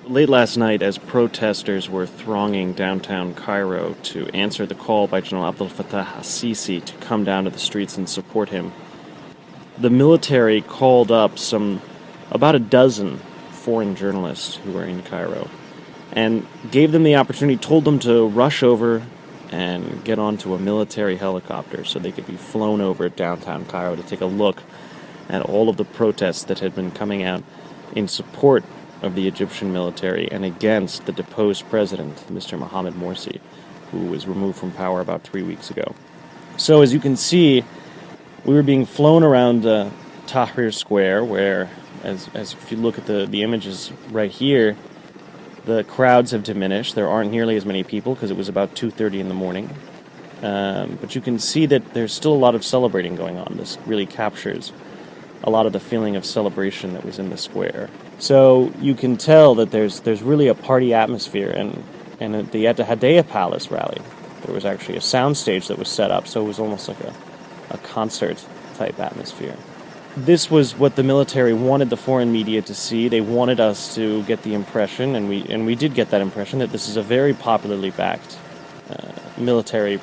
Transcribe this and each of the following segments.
Late last night, as protesters were thronging downtown Cairo to answer the call by General Abdel Fattah al-Sisi to come down to the streets and support him, the military called up about a dozen foreign journalists who were in Cairo and gave them the opportunity, told them to rush over and get onto a military helicopter so they could be flown over downtown Cairo to take a look at all of the protests that had been coming out in support of the Egyptian military and against the deposed president, Mr. Mohamed Morsi, who was removed from power about 3 weeks ago. So as you can see, we were being flown around Tahrir Square, where, as if you look at the images right here, the crowds have diminished. There aren't nearly as many people because it was about 2:30 in the morning. But you can see that there's still a lot of celebrating going on. This really captures a lot of the feeling of celebration that was in the square. So you can tell that there's really a party atmosphere, and at the Hadea Palace rally, there was actually a soundstage that was set up, so it was almost like a concert-type atmosphere. This was what the military wanted the foreign media to see. They wanted us to get the impression, and we did get that impression, that this is a very popularly backed military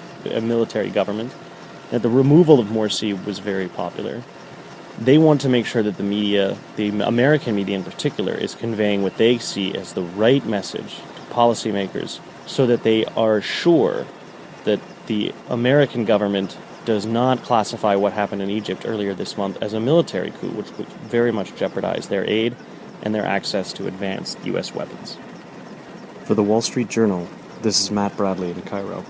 government, that the removal of Morsi was very popular. They want to make sure that the media, the American media in particular, is conveying what they see as the right message to policymakers so that they are sure that the American government does not classify what happened in Egypt earlier this month as a military coup, which would very much jeopardize their aid and their access to advanced U.S. weapons. For the Wall Street Journal, this is Matt Bradley in Cairo.